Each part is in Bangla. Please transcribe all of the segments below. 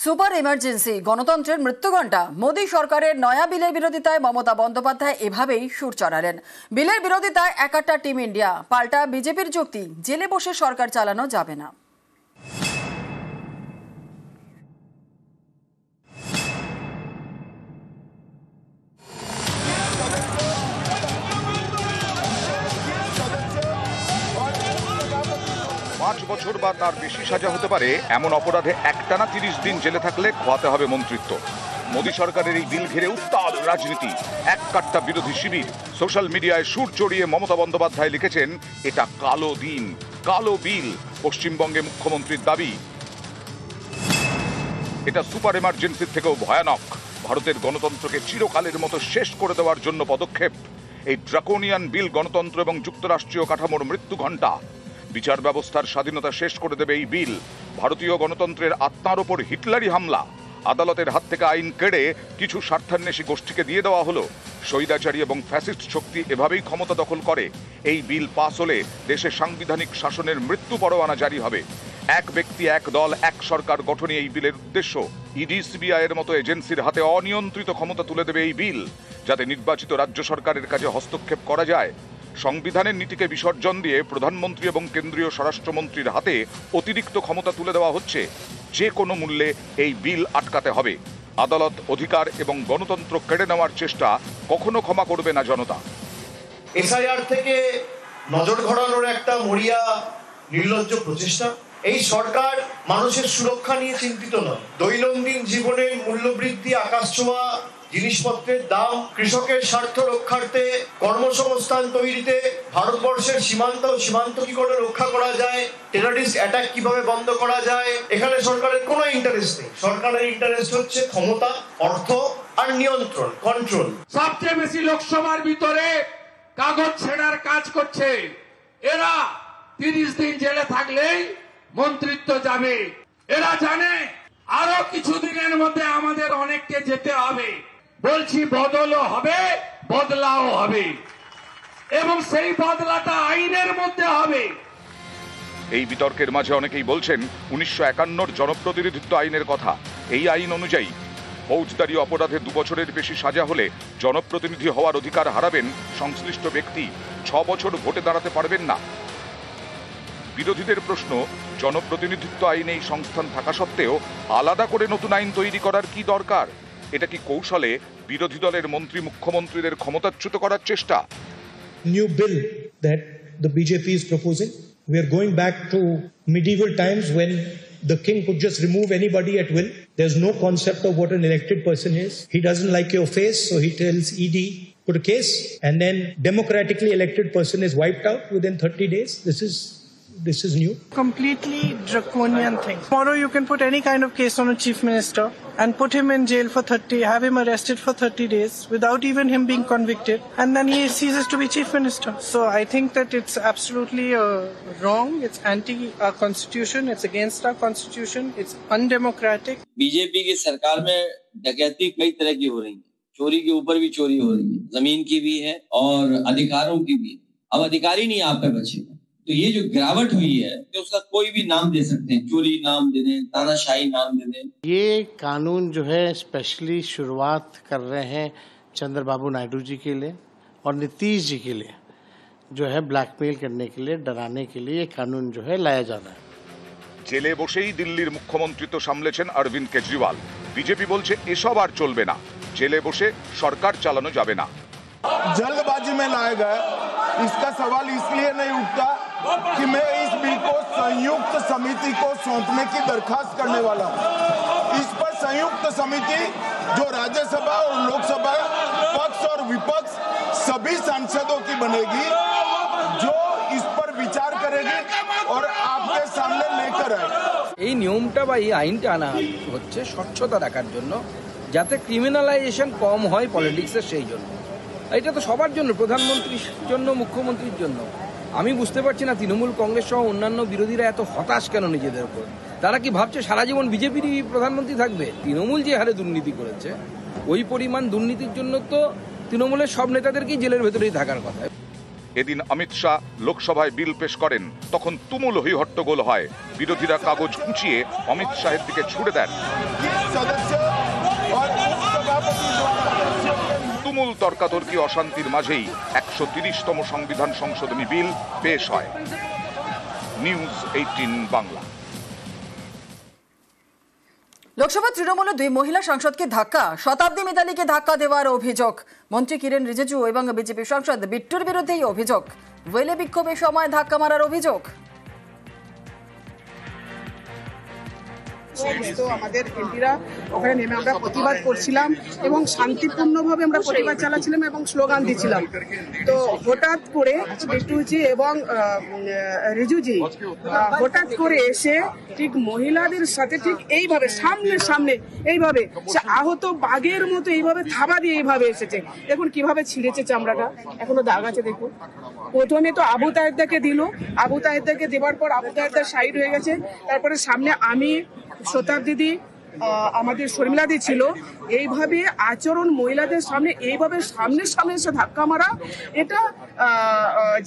সুপার ইমার্জেন্সি গণতন্ত্রের মৃত্যুঘণ্টা। মোদী সরকারের নয়া বিলের বিরোধিতায় মমতা বন্দ্যোপাধ্যায় এভাবেই সুর চড়ালেন। বিলের বিরোধিতায় একাট্টা টিম ইন্ডিয়া, পাল্টা বিজেপির যুক্তি, জেলে বসে সরকার চালানো যাবে না। পাঁচ বছর বা তার বেশি সাজা হতে পারে এমন অপরাধে একটানা 30 দিন জেলে থাকলে খোয়াতে হবে মন্ত্রিত্ব। মোদী সরকারের এই বিল ঘিরে উত্তাল রাজনীতি, এক কাট্টা বিরোধী শিবির। সোশ্যাল মিডিয়ায় সুর চড়িয়ে মমতা বন্দ্যোপাধ্যায় লিখেছেন, এটা কালো দিন, কালো বিল। পশ্চিমবঙ্গে মুখ্যমন্ত্রীর দাবি, এটা সুপার এমার্জেন্সির থেকেও ভয়ানক। ভারতের গণতন্ত্রকে চিরকালের মতো শেষ করে দেওয়ার জন্য পদক্ষেপ। এই ড্রাকোনিয়ান বিল গণতন্ত্র এবং যুক্তরাষ্ট্রীয় কাঠামোর মৃত্যু ঘণ্টা। বিচার ব্যবস্থার স্বাধীনতা শেষ করে দেবে এই বিল। ভারতীয় গণতন্ত্রের আত্মার ওপর হিটলারি হামলা। আদালতের হাত থেকে আইন কেড়ে কিছু স্বার্থান্বেষী গোষ্ঠীকে দিয়ে দেওয়া হলো। স্বৈরাচারী এবং ফ্যাসিস্ট শক্তি এভাবেই ক্ষমতা দখল করে। এই বিল পাস হলে দেশে সাংবিধানিক শাসনের মৃত্যু পরোয়ানা জারি হবে। এক ব্যক্তি, এক দল, এক সরকার গঠনই এই বিলের উদ্দেশ্য। ইডি, সিবিআই এর মতো এজেন্সির হাতে অনিয়ন্ত্রিত ক্ষমতা তুলে দেবে এই বিল, যাতে নির্বাচিত রাজ্য সরকারের কাজে হস্তক্ষেপ করা যায়। সংবিধানের নীতিকে বিসর্জন দিয়ে প্রধানমন্ত্রী এবং কেন্দ্রীয় স্বরাষ্ট্রমন্ত্রীর হাতে অতিরিক্ত ক্ষমতা তুলে দেওয়া হচ্ছে। যে কোনো মূল্যে এই বিল আটকাতে হবে। আদালত, অধিকার এবং গণতন্ত্র কেড়ে নেওয়ার চেষ্টা কখনো ক্ষমা করবে না জনতা। এসআইআর থেকে নজর ঘোরানোর একটা মরিয়া নির্লজ্জ প্রচেষ্টা। এই সরকার মানুষের সুরক্ষা নিয়ে চিন্তিত নয়। দৈনন্দিন জীবনের মূল্যবৃদ্ধি, আকাশছোঁয়া জিনিসপত্রের দাম, কৃষকের স্বার্থ রক্ষার্থে, কর্মসংস্থান তৈরিতে, ভারতবর্ষের সীমান্ত কি করে রক্ষা করা যায়, টেররিস্ট অ্যাটাক কিভাবে বন্ধ করা যায়, এখানে সরকারের কোনো ইন্টারেস্ট নেই। সরকারের ইন্টারেস্ট হচ্ছে ক্ষমতা, অর্থ আর নিয়ন্ত্রণ, কন্ট্রোল। সবচেয়ে বেশি লোকসভার ভিতরে কাগজ ছেঁড়ার কাজ করছে এরা। 30 দিন জেলে থাকলেই মন্ত্রিত্ব যাবে। এরা জানে আরো কিছুদিনের মধ্যে আমাদের অনেককে যেতে হবে। বলছি, বদলও হবে, বদলাও হবে, এবং সেই বদলাটা আইনের মধ্যে হবে। এই বিতর্কের মাঝে অনেকেই বলছেন 1951 জনপ্রতিনিধিত্ব আইনের কথা। এই আইন অনুযায়ী ফৌজদারি অপরাধে 2 বছরের বেশি সাজা হলে জনপ্রতিনিধি হওয়ার অধিকার হারাবেন সংশ্লিষ্ট ব্যক্তি। 6 বছর ভোটে দাঁড়াতে পারবেন না। বিরোধীদের প্রশ্ন, জনপ্রতিনিধিত্ব আইনে এই সংস্থান থাকা সত্ত্বেও আলাদা করে নতুন আইন তৈরি করার কি দরকার? এটা কি কৌশলে বিরোধী দলের মন্ত্রী মুখ্যমন্ত্রীদের ক্ষমতাচ্যুত করার চেষ্টা? New bill that the BJP is proposing, we are going back to medieval times when the king could just remove anybody at will. There's no concept of what an elected person is. He doesn't like your face, so he tells ED, put a case, and then democratically elected person is wiped out within 30 days. This is new. Completely draconian thing. Tomorrow you can put any kind of case on a chief minister and put him in jail for 30, have him arrested for 30 days without even him being convicted, and then he ceases to be chief minister. So I think that it's absolutely wrong. It's anti our constitution. It's against our constitution. It's undemocratic. BJP की सरकार में डकैती कई तरह की हो रही है। चोरी के ऊपर भी चोरी हो रही है, जमीन की भी है और अधिकारों की भी। अब अधिकारी नहीं आप पे बचेगा। तो ये जो गिरावट हुई है कि उसका कोई भी नाम दे सकते हैं, चोरी नाम दे दें, तानाशाही नाम दे दें। ये कानून जो है स्पेशली शुरुआत कर रहे हैं चंद्रबाबू नायडू जी के लिए और नीतीश जी के लिए, जो है ब्लैकमेल करने के लिए, डराने के लिए ये कानून जो है लाया जा रहा है। জেলে বসেই দিল্লির মুখ্যমন্ত্রিত্ব সামলেছেন অরবিন্দ কেজরিওয়াল। বিজেপি বলছে এসব আর চলবে না, জেলে বসে সরকার চালানো যাবে না। जल्दबाजी में लाया गया। इसका सवाल इसलिए नहीं उठता कि मैं इस बिल को संयुक्त समिति को सौंपने की दरखास्त करने वाला हूं। इस पर संयुक्त समिति जो राज्यसभा और लोकसभा पक्ष और विपक्ष सभी सांसदों की बनेगी, जो इस पर विचार करेगी और आपके सामने लेकर आएगी। এই নিয়মটা বা এই আইনটা আনা হচ্ছে স্বচ্ছতা রাখার জন্য, যাতে ক্রিমিনালাইজেশন কম হয় পলিটিক্সের। সেই জন্য এটা তো সবার জন্য, প্রধানমন্ত্রীর জন্য, মুখ্যমন্ত্রীর জন্য। আমি বুঝতে পারছি না তৃণমূল, কংগ্রেস সহ অন্যান্য বিরোধীরা এত হতাশ কেন নিজেদের উপর। তারা কি ভাবছে সারা জীবন বিজেপিরই প্রধানমন্ত্রী থাকবে? তৃণমূল যে হারে দুর্নীতি করেছে, ওই পরিমাণ দুর্নীতির জন্য তো তৃণমূলের সব নেতাদেরকেই জেলের ভেতরেই থাকার কথা। এদিন অমিত শাহ লোকসভায় বিল পেশ করেন, তখন তুমুল হইহট্টগোল হয়। বিরোধীরা কাগজ খুঁচিয়ে অমিত শাহের দিকে ছুড়ে দেন। তুমুল তর্কাতর্কি অশান্তির মাঝেই 130তম সংবিধান সংশোধনী বিল পেশ হয়। নিউজ 18 বাংলা। লোকসভা তৃণমূলে 2 মহিলা সাংসদকে ধাক্কা, শতাব্দী মিতালিকে ধাক্কা দেওয়ার অভিযোগ। মন্ত্রী কিরেন রিজিজু এবং বিজেপি সাংসদ বিট্টুর বিরুদ্ধেই অভিযোগ। ওয়েলে বিক্ষোভের সময় ধাক্কা মারার অভিযোগ। সমস্ত আমাদের এমপিরা ওখানে নেমে আমরা প্রতিবাদ করছিলাম এবং শান্তিপূর্ণভাবে আমরা প্রতিবাদ চালাচ্ছিলাম এবং স্লোগান দিচ্ছিলাম। তো হঠাৎ করে বিট্টুজি এবং রিজুজি হঠাৎ করে এসে ঠিক মহিলাদের সাথে ঠিক এইভাবে সামনে এইভাবে সে আহত বাঘের মতো এইভাবে থাবা দিয়ে এইভাবে এসেছে। দেখুন কিভাবে ছিঁড়েছে চামড়াটা, এখনো দাগ আছে দেখুন। প্রথমে তো আবু তাহেরদাকে দিল, আবু তাহেরদাকে দেওয়ার পর আবু তাহেরদার সাইড হয়ে গেছে। তারপরে সামনে আমি, শতাব্দী, আমাদের শর্মিলাদি ছিল। এইভাবে আচরণ মহিলাদের সামনে এইভাবে সামনে এসে ধাক্কা মারা, এটা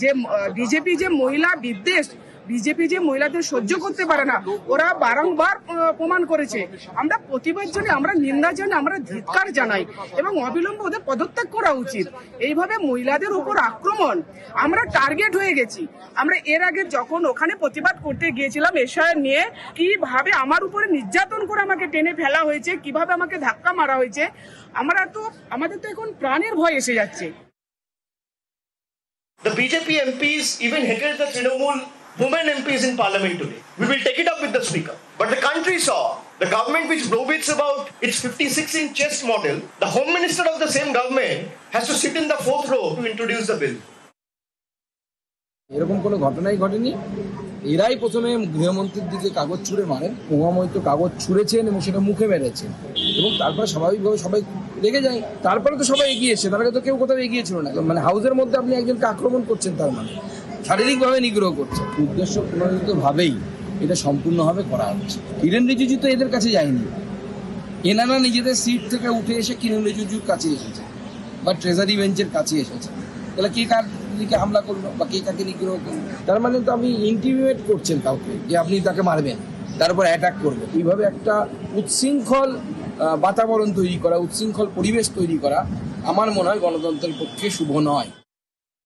যে বিজেপি যে মহিলা বিদ্বেষ, বিজেপি যে মহিলাদের সহ্য করতে পারে না, ওরা বারংবার প্রমাণ করেছে। আমরা প্রতিবাদ জানাই, আমরা নিন্দা জানাই, আমরা ধিক্কার জানাই এবং অবিলম্বে ওদের পদত্যাগ করা উচিত। এইভাবে মহিলাদের উপর আক্রমণ, আমরা টার্গেট হয়ে গেছি। আমরা এর আগে যখন ওখানে প্রতিবাদ করতে গিয়েছিলাম এসআইআর নিয়ে, কিভাবে আমার উপরে নির্যাতন করে আমাকে টেনে ফেলা হয়েছে, কিভাবে আমাকে ধাক্কা মারা হয়েছে, আমাদের তো এখন প্রাণের ভয় এসে যাচ্ছে। The BJP MPs even hated the Trinamool women MPs in parliament today. We will take it up with the speaker. But the country saw the government which blows about its 56-inch chest model, the home minister of the same government has to sit in the 4th row to introduce the bill. এরকম কোনো ঘটনাই ঘটেনি। এরাই প্রথমে গৃহমন্ত্রীর দিকে কাগজ ছুঁড়ে মারেন, মহামহিত কাগজ ছুঁড়েছেন এবং সেটা মুখে মেরেছেন এবং তারপরে স্বাভাবিকভাবে সবাই রেগে যায়। তারপরে তো সবাই এগিয়ে এসছে, তার আগে তো কেউ কোথাও এগিয়েছিল না। মানে হাউসের মধ্যে আপনি একজনকে আক্রমণ করছেন, তার মানে শারীরিকভাবে নিগ্রহ করছে। উদ্দেশ্য প্রণোদিতভাবেই এটা সম্পূর্ণভাবে করা হচ্ছে। কিরেন রিজিজু তো এদের কাছে যায়নি, এনারা নিজেদের সিট থেকে উঠে এসে কিরেন রিজিজুর কাছে এসেছে বা ট্রেজারি বেঞ্চের কাছে এসেছে। তাহলে কে কার দিকে হামলা করলো বা কে কাকে নিগ্রহ করলো? তার মানে তো আপনি ইন্টিমিমেট করছেন কাউকে যে আপনি তাকে মারবেন, তার উপর অ্যাটাক করবেন। এইভাবে একটা উচ্ছৃঙ্খল বাতাবরণ তৈরি করা, উচ্ছৃঙ্খল পরিবেশ তৈরি করা আমার মনে হয় গণতন্ত্রের পক্ষে শুভ নয়।